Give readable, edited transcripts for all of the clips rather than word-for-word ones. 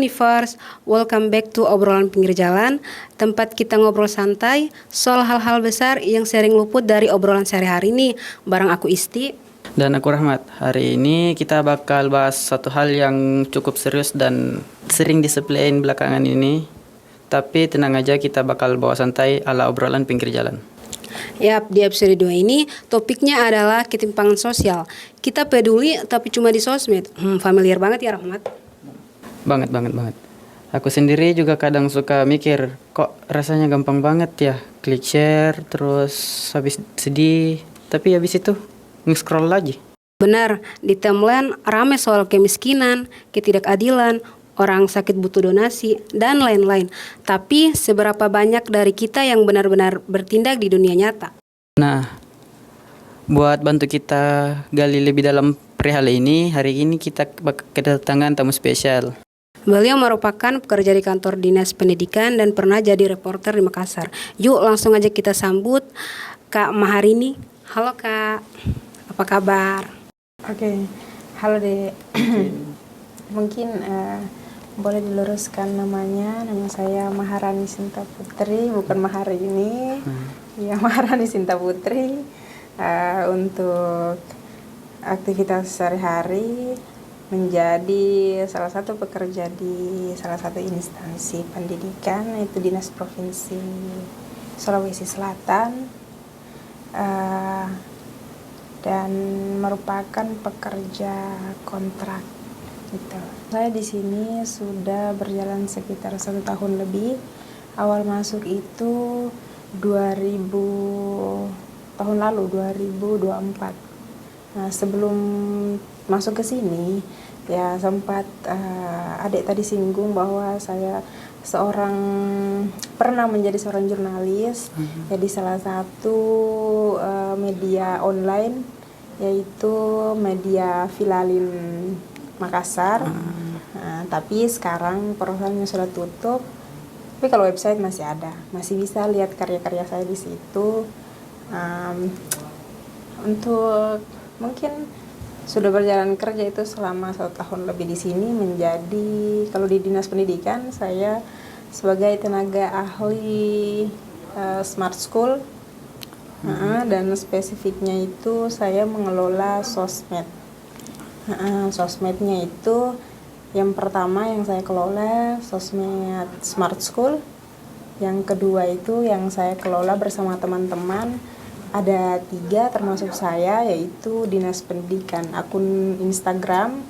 Universe, welcome back to obrolan pinggir jalan, tempat kita ngobrol santai soal hal-hal besar yang sering luput dari obrolan sehari-hari nih. Bareng aku Isti. Dan aku Rahmat. Hari ini kita bakal bahas satu hal yang cukup serius dan sering disepelein belakangan ini. Tapi tenang aja, kita bakal bawa santai ala obrolan pinggir jalan. Yap, di episode 2 ini topiknya adalah ketimpangan sosial. Kita peduli tapi cuma di sosmed. Familiar banget ya Rahmat? Banget. Aku sendiri juga kadang suka mikir, kok rasanya gampang banget ya klik share, terus habis sedih, tapi habis itu nge-scroll lagi. Benar, di timeline rame soal kemiskinan, ketidakadilan, orang sakit butuh donasi, dan lain-lain. Tapi seberapa banyak dari kita yang benar-benar bertindak di dunia nyata? Nah, buat bantu kita gali lebih dalam perihal ini, hari ini kita kedatangan tamu spesial. Beliau merupakan pekerja di kantor dinas pendidikan dan pernah jadi reporter di Makassar. Yuk langsung aja kita sambut Kak Maharini. Halo Kak, apa kabar? Oke, halo Dek. Mungkin boleh diluruskan namanya. Nama saya Maharani Sinta Putri, bukan Maharini. Ya, Maharani Sinta Putri. Untuk aktivitas sehari-hari menjadi salah satu pekerja di salah satu instansi pendidikan, yaitu Dinas Provinsi Sulawesi Selatan, dan merupakan pekerja kontrak. Gitu. Saya di sini sudah berjalan sekitar 1 tahun lebih. Awal masuk itu 2024. Nah, sebelum masuk ke sini, ya sempat adik tadi singgung bahwa saya pernah menjadi seorang jurnalis, jadi salah satu media online, yaitu media Filalin Makassar. Tapi sekarang perusahaannya sudah tutup. Tapi kalau website masih ada, masih bisa lihat karya-karya saya di situ. Untuk mungkin sudah berjalan kerja itu selama 1 tahun lebih di sini, menjadi kalau di dinas pendidikan saya sebagai tenaga ahli smart school, dan spesifiknya itu saya mengelola sosmed. Sosmednya itu yang pertama yang saya kelola sosmed smart school, yang kedua itu yang saya kelola bersama teman-teman. Ada 3 termasuk saya, yaitu Dinas Pendidikan, akun Instagram,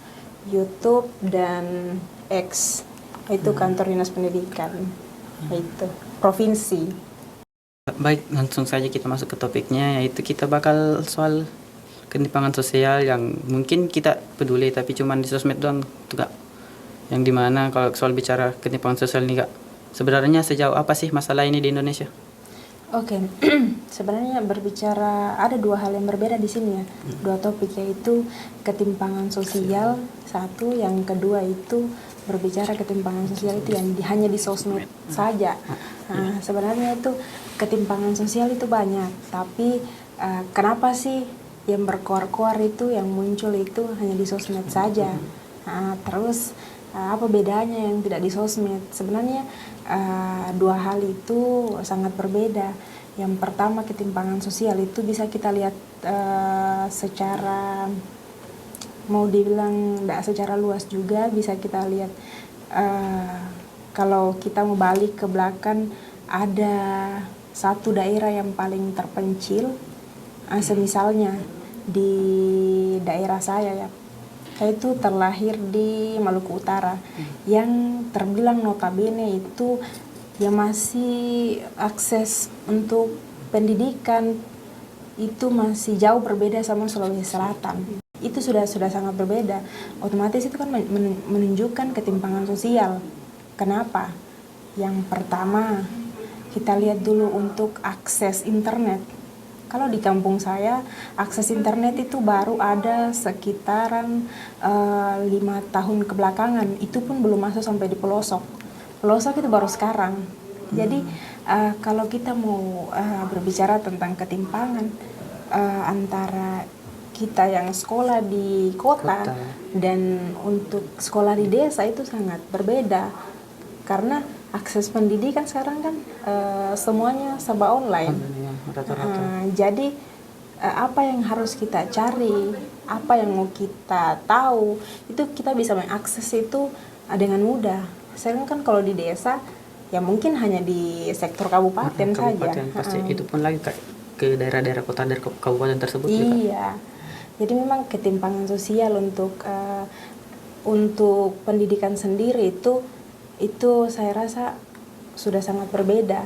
YouTube, dan X, itu kantor Dinas Pendidikan, yaitu provinsi. Baik, langsung saja kita masuk ke topiknya, yaitu kita bakal soal ketimpangan sosial yang mungkin kita peduli tapi cuman di sosmed doang tuh Kak. Yang dimana kalau soal bicara ketimpangan sosial nih Kak, sebenarnya sejauh apa sih masalah ini di Indonesia? Oke, sebenarnya berbicara ada 2 hal yang berbeda di sini ya, 2 topik, yaitu ketimpangan sosial satu, yang kedua itu berbicara ketimpangan sosial itu yang hanya di sosmed saja. Nah, sebenarnya itu ketimpangan sosial itu banyak, tapi kenapa sih yang berkoar-koar itu yang muncul itu hanya di sosmed saja? Terus apa bedanya yang tidak di sosmed? Sebenarnya 2 hal itu sangat berbeda. Yang pertama, ketimpangan sosial itu bisa kita lihat secara, mau dibilang tidak secara luas juga, bisa kita lihat kalau kita mau balik ke belakang, ada satu daerah yang paling terpencil, semisalnya di daerah saya ya. Saya itu terlahir di Maluku Utara, yang terbilang notabene itu yang masih akses untuk pendidikan itu masih jauh berbeda sama Sulawesi Selatan. Itu sudah sangat berbeda. Otomatis itu kan menunjukkan ketimpangan sosial. Kenapa? Yang pertama, kita lihat dulu untuk akses internet. Kalau di kampung saya, akses internet itu baru ada sekitaran 5 tahun kebelakangan. Itu pun belum masuk sampai di pelosok. Pelosok itu baru sekarang. Jadi kalau kita mau berbicara tentang ketimpangan antara kita yang sekolah di kota dan untuk sekolah di desa itu sangat berbeda, karena akses pendidikan sekarang kan semuanya serba online. Jadi apa yang harus kita cari, apa yang mau kita tahu, itu kita bisa mengakses itu dengan mudah. Sekarang kan kalau di desa ya mungkin hanya di sektor kabupaten saja. Pasti itu pun lagi ke daerah-daerah kota dari kabupaten tersebut. Iya. Jadi memang ketimpangan sosial untuk pendidikan sendiri itu saya rasa sudah sangat berbeda.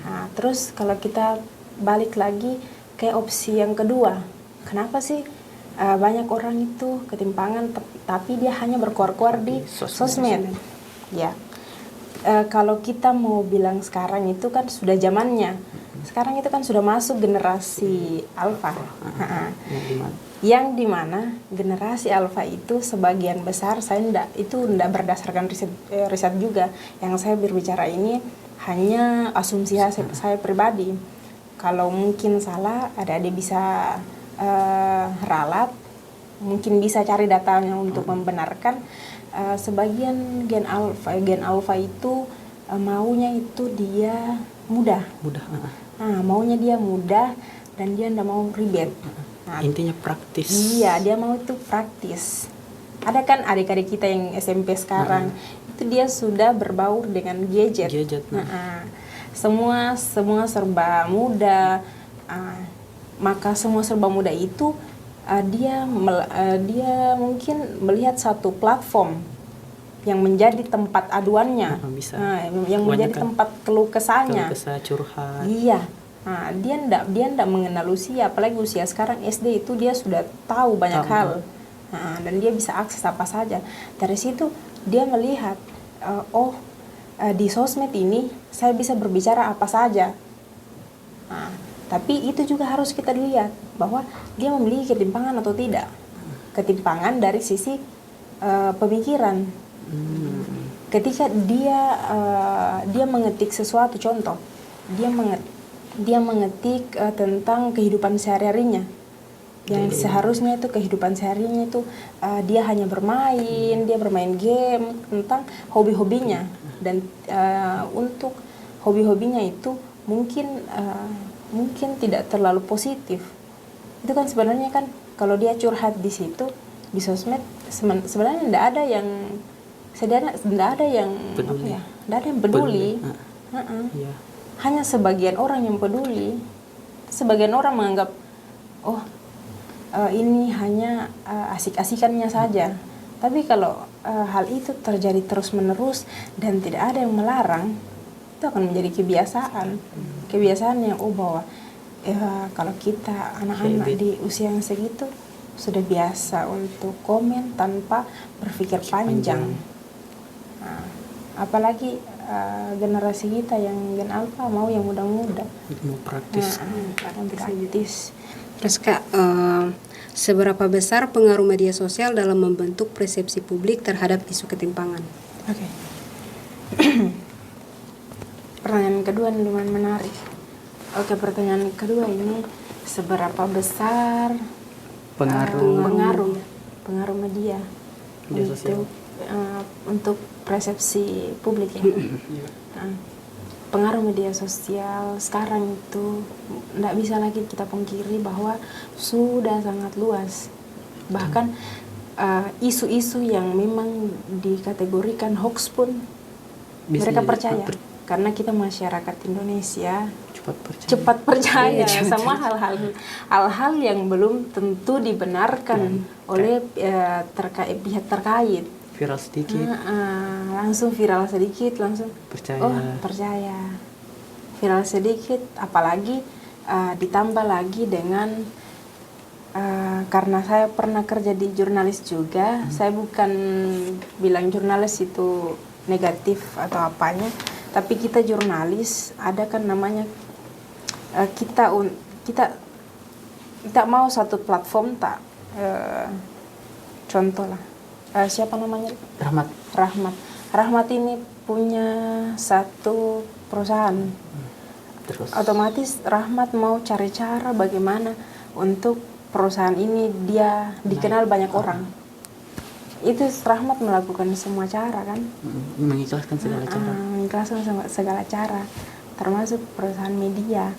Nah, terus kalau kita balik lagi ke opsi yang kedua, kenapa sih banyak orang itu ketimpangan tapi dia hanya berkuar-kuar di sosmed? Ya, kalau kita mau bilang sekarang itu kan sudah zamannya. Sekarang itu kan sudah masuk generasi alfa. Yang dimana generasi alfa itu sebagian besar itu ndak berdasarkan riset juga. Yang saya berbicara ini hanya asumsi saya pribadi. Kalau mungkin salah, adik-adik bisa ralat, mungkin bisa cari datanya untuk membenarkan. Sebagian gen alfa itu maunya itu dia mudah. Nah, maunya dia mudah dan dia ndak mau ribet. Nah, intinya praktis. Iya, dia mau itu praktis. Ada kan adik-adik kita yang SMP sekarang, itu dia sudah berbaur dengan gadget. Semua serba mudah. Maka semua serba mudah itu dia mungkin melihat satu platform yang menjadi tempat aduannya, yang menjadi tempat keluh kesahnya. Curhat. Iya. Nah, dia ndak mengenal usia, apalagi usia sekarang SD itu dia sudah tahu banyak hal. Nah, dan dia bisa akses apa saja. Dari situ dia melihat di sosmed ini saya bisa berbicara apa saja. Nah, tapi itu juga harus kita lihat bahwa dia memiliki ketimpangan atau tidak. Ketimpangan dari sisi pemikiran. Ketika dia mengetik sesuatu, contoh, dia mengetik tentang kehidupan sehari-harinya, yang seharusnya itu kehidupan sehari-harinya itu dia hanya dia bermain game, tentang hobi-hobinya, dan untuk hobi-hobinya itu mungkin tidak terlalu positif. Itu kan sebenarnya kan kalau dia curhat di situ di sosmed, sebenarnya tidak ada yang peduli. Hanya sebagian orang yang peduli. Sebagian orang menganggap ini hanya asik-asikannya saja. Tapi kalau hal itu terjadi terus-menerus dan tidak ada yang melarang, itu akan menjadi kebiasaan yang bahwa kalau kita anak-anak di usia yang segitu sudah biasa untuk komen tanpa berpikir panjang. Nah, apalagi generasi kita yang gen alfa mau yang muda-muda, mau praktis. Praktis. Terus Kak, seberapa besar pengaruh media sosial dalam membentuk persepsi publik terhadap isu ketimpangan? Oke. Pertanyaan kedua ini lumayan menarik. Oke, pertanyaan kedua ini seberapa besar pengaruh media sosial untuk persepsi publik ya. Pengaruh media sosial sekarang itu tidak bisa lagi kita pungkiri bahwa sudah sangat luas. Bahkan isu-isu yang memang dikategorikan hoax pun mereka percaya. Karena kita masyarakat Indonesia cepat percaya sama hal-hal yang belum tentu dibenarkan oleh pihak terkait. Viral sedikit, langsung viral sedikit, langsung percaya. Viral sedikit, apalagi ditambah lagi dengan karena saya pernah kerja di jurnalis juga. Saya bukan bilang jurnalis itu negatif atau apanya, tapi kita jurnalis ada kan namanya kita mau satu platform contoh lah. Siapa namanya? Rahmat ini punya satu perusahaan. Terus otomatis Rahmat mau cari cara bagaimana untuk perusahaan ini dia dikenal banyak orang. Itu Rahmat melakukan semua cara kan, Mengikhlaskan segala cara. mengikhlaskan segala cara, termasuk perusahaan media.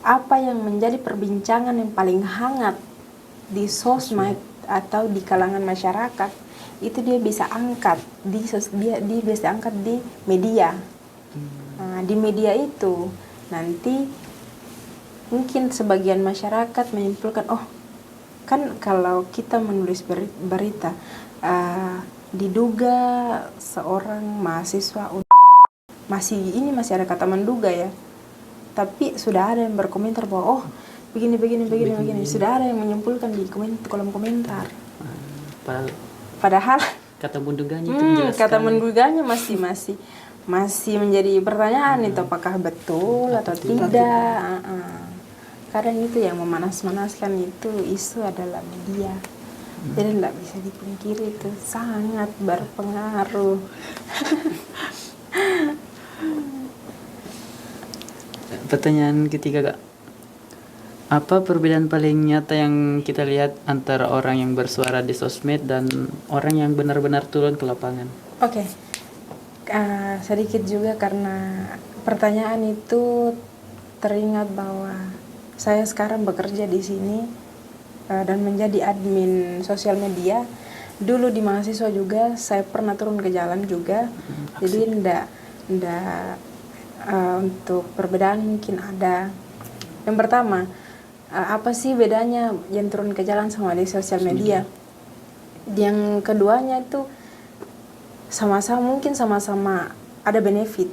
Apa yang menjadi perbincangan yang paling hangat di sosmed atau di kalangan masyarakat, itu dia bisa angkat dia bisa angkat di media. Nah, di media itu nanti mungkin sebagian masyarakat menyimpulkan, oh kan kalau kita menulis berita, diduga seorang mahasiswa masih ada kata menduga ya, tapi sudah ada yang berkomentar bahwa oh begini, sudah ada yang menyimpulkan di kolom komentar. Padahal Kata menduganya itu jelas kata sekali. menduganya masih menjadi pertanyaan itu apakah betul atau tidak. Kadang itu yang memanas-manaskan itu isu adalah media. Jadi tidak bisa dipungkiri itu sangat berpengaruh. Pertanyaan ketiga, Kak. Apa perbedaan paling nyata yang kita lihat antara orang yang bersuara di sosmed dan orang yang benar-benar turun ke lapangan? Oke. Sedikit juga karena pertanyaan itu teringat bahwa saya sekarang bekerja di sini dan menjadi admin sosial media. Dulu di mahasiswa juga saya pernah turun ke jalan juga. Jadi ndak untuk perbedaan mungkin ada. Yang pertama, apa sih bedanya yang turun ke jalan sama di sosial media? Yang keduanya itu sama-sama ada benefit.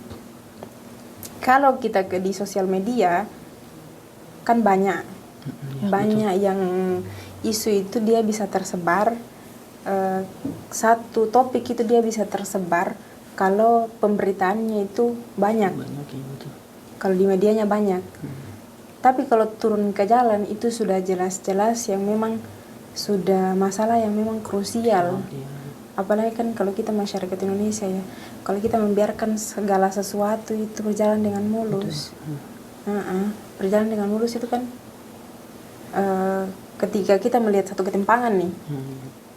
Kalau kita di sosial media kan banyak yang isu itu dia bisa tersebar, satu topik itu dia bisa tersebar kalau pemberitaannya itu banyak. Kalau di medianya banyak. Tapi kalau turun ke jalan itu sudah jelas-jelas yang memang sudah masalah yang memang krusial. Apalagi kan kalau kita masyarakat Indonesia ya, kalau kita membiarkan segala sesuatu itu berjalan dengan mulus. Berjalan dengan mulus itu kan ketika kita melihat satu ketimpangan nih,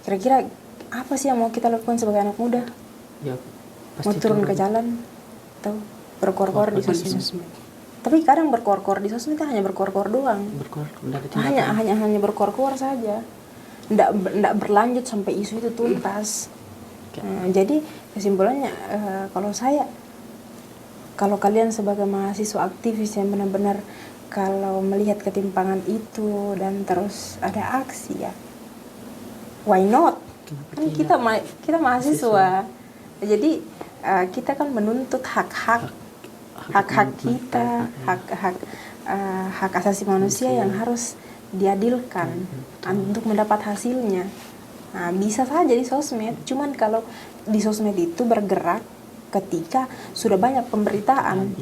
kira-kira apa sih yang mau kita lakukan sebagai anak muda? Ya, Mau turun ke jalan atau berkor-kor di sosmed? Tapi kadang berkor-kor di sosmed kan hanya berkor-kor doang. Hanya berkor-kor saja. Nggak berlanjut sampai isu itu tuntas. Jadi kesimpulannya kalau kalian sebagai mahasiswa aktivis yang benar-benar kalau melihat ketimpangan itu dan terus ada aksi ya, why not? Kan kita mahasiswa. Jadi kita kan menuntut hak-hak kita, hak asasi manusia yang harus diadilkan untuk mendapat hasilnya. Nah, bisa saja di sosmed, cuman kalau di sosmed itu bergerak ketika sudah banyak pemberitaan.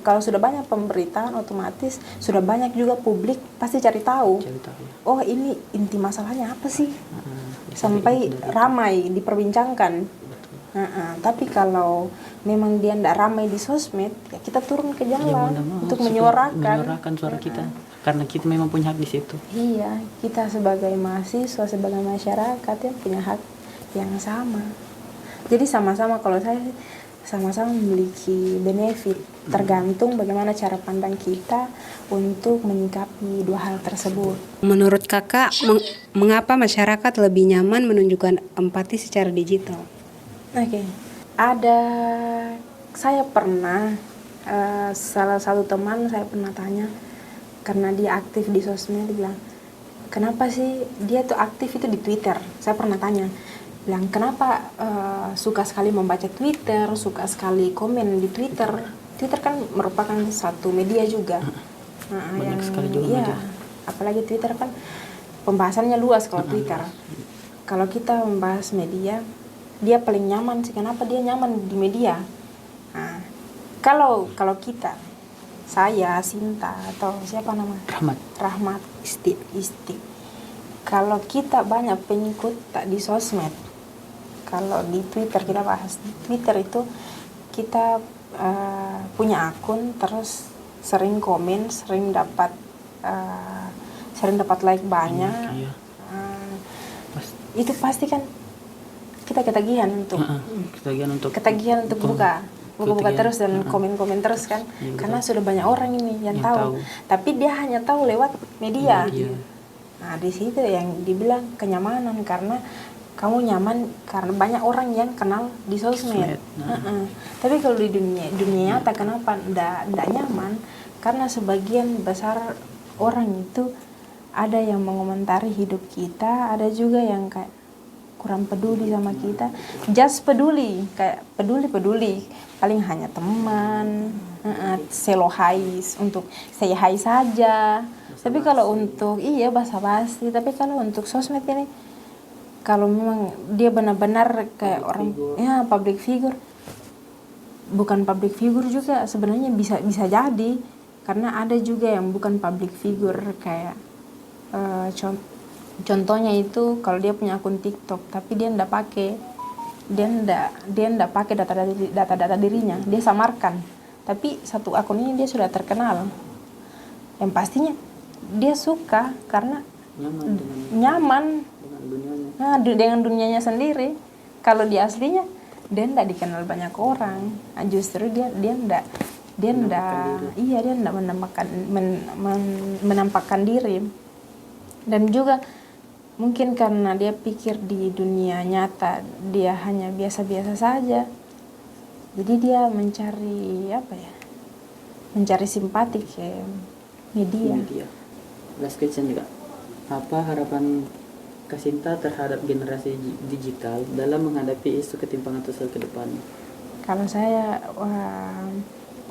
Kalau sudah banyak pemberitaan, otomatis sudah banyak juga publik pasti cari tahu. Oh, ini inti masalahnya apa sih? Sampai ramai diperbincangkan. Tapi kalau memang dia tidak ramai di sosmed, ya kita turun ke jalan untuk menyuarakan suara kita. Karena kita memang punya hak di situ. Iya, kita sebagai mahasiswa, sebagai masyarakat yang punya hak yang sama. Jadi sama-sama, kalau saya sama-sama memiliki benefit, tergantung bagaimana cara pandang kita untuk menyikapi dua hal tersebut. Menurut kakak, mengapa masyarakat lebih nyaman menunjukkan empati secara digital? Oke. Saya pernah, salah satu teman saya pernah tanya, karena dia aktif di sosmed, dia bilang, kenapa sih dia tuh aktif itu di Twitter? Saya pernah tanya, bilang kenapa suka sekali membaca Twitter, suka sekali komen di Twitter. Twitter kan merupakan satu media juga. Banyak sekali juga media. Apalagi Twitter kan pembahasannya luas kalau Twitter. Kalau kita membahas media, dia paling nyaman sih. Kenapa dia nyaman di media? Kalau kita, saya, Sinta, atau siapa nama? Rahmat, Isti. Kalau kita banyak pengikut tak di sosmed, kalau di Twitter kita bahas, di Twitter itu kita punya akun, terus sering komen, sering dapat sering dapat like banyak. Iya. Ah, Pas- itu pasti kan kita ketagihan untuk ketagihan untuk buka ketagihan. terus dan komen-komen terus kan. Iya, Karena betul. sudah banyak orang ini yang Yang tahu. tahu. Tapi dia hanya tahu lewat media. Iya. Nah, di situ yang dibilang kenyamanan, karena kamu nyaman karena banyak orang yang kenal di sosmed. Sosmed, nah. Tapi kalau di dunia nyata kenapa ndak nyaman? Karena sebagian besar orang itu ada yang mengomentari hidup kita, ada juga yang kayak kurang peduli sama kita. Just peduli, kayak peduli, paling hanya teman, selo hai untuk say hi saja. Tapi kalau untuk basa-basi, tapi kalau untuk sosmed ini, kalau memang dia benar-benar kayak orang public figure, bukan public figure juga sebenarnya bisa jadi, karena ada juga yang bukan public figure kayak contohnya itu kalau dia punya akun TikTok tapi dia ndak pakai data dirinya, dia samarkan, tapi satu akun ini dia sudah terkenal, yang pastinya dia suka karena nyaman dengan dunianya sendiri. Kalau dia aslinya dia ndak dikenal banyak orang. Justru dia ndak menampakkan diri. Dan juga mungkin karena dia pikir di dunia nyata dia hanya biasa-biasa saja, jadi dia mencari simpati ke media. Last question juga. Apa harapan Kasinta terhadap generasi digital dalam menghadapi isu ketimpangan sosial ke depan? Kalau saya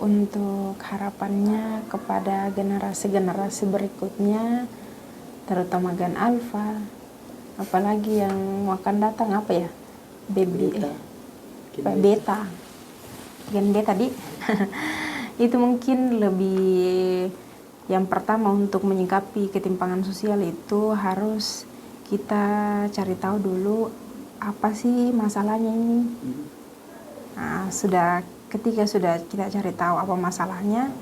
untuk harapannya kepada generasi-generasi berikutnya, terutama Gen Alpha, apalagi yang akan datang Beta, Gen Beta itu mungkin lebih, yang pertama untuk menyikapi ketimpangan sosial itu harus kita cari tahu dulu apa sih masalahnya ini. Nah, ketika sudah kita cari tahu apa masalahnya,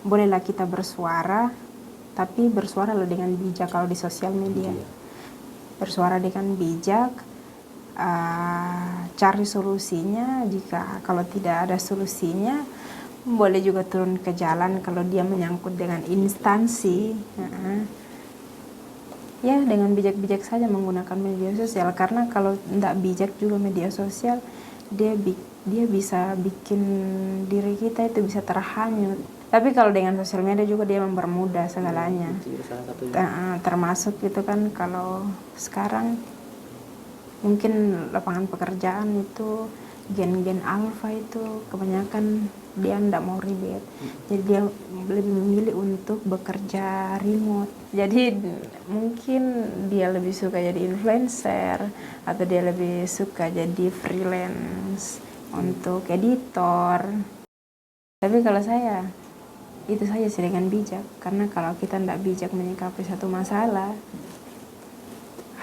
bolehlah kita bersuara, tapi bersuara dengan bijak. Kalau di sosial media, bersuara dengan bijak, cari solusinya. Jika kalau tidak ada solusinya, boleh juga turun ke jalan kalau dia menyangkut dengan instansi. Ya, dengan bijak-bijak saja menggunakan media sosial, karena kalau tidak bijak juga media sosial, dia bisa bikin diri kita itu bisa terhanyut. Tapi kalau dengan sosial media juga dia mempermudah segalanya. Termasuk itu kan kalau sekarang mungkin lapangan pekerjaan itu gen alpha itu kebanyakan dia tidak mau ribet, jadi dia lebih memilih untuk bekerja remote. Jadi mungkin dia lebih suka jadi influencer, atau dia lebih suka jadi freelance untuk editor. Tapi kalau saya itu saja sih, dengan bijak, karena kalau kita tidak bijak menyikapi satu masalah,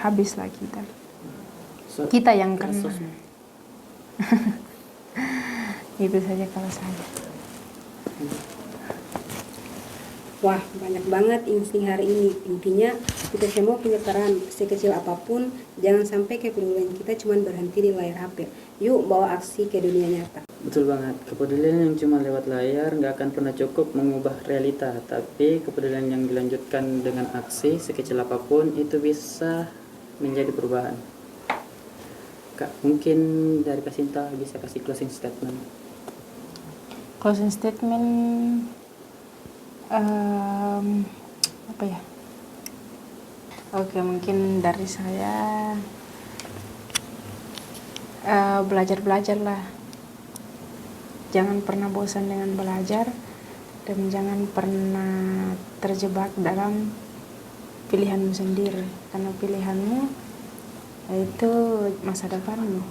habislah kita yang kena. Itu saja kalau saya. Wah, banyak banget insting hari ini. Intinya kita semua punya peran, sekecil apapun. Jangan sampai kepedulian kita cuma berhenti di layar HP. Yuk bawa aksi ke dunia nyata. Betul banget. Kepedulian yang cuma lewat layar nggak akan pernah cukup mengubah realita. Tapi kepedulian yang dilanjutkan dengan aksi sekecil apapun itu bisa menjadi perubahan. Kak, mungkin dari Kasinta bisa kasih closing statement. Closing statement apa ya? Oke, mungkin dari saya belajarlah. Jangan pernah bosan dengan belajar, dan jangan pernah terjebak dalam pilihanmu sendiri, karena pilihanmu itu masa depanmu.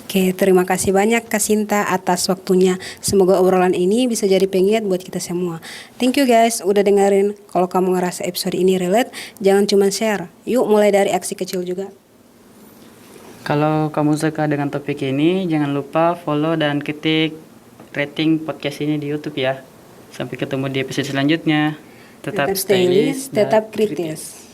Oke, terima kasih banyak Kasinta atas waktunya. Semoga obrolan ini bisa jadi pengingat buat kita semua. Thank you guys udah dengerin. Kalau kamu ngerasa episode ini relate, jangan cuma share. Yuk mulai dari aksi kecil juga. Kalau kamu suka dengan topik ini, jangan lupa follow dan ketik rating podcast ini di YouTube ya. Sampai ketemu di episode selanjutnya. tetap stylish, dan tetap kritis.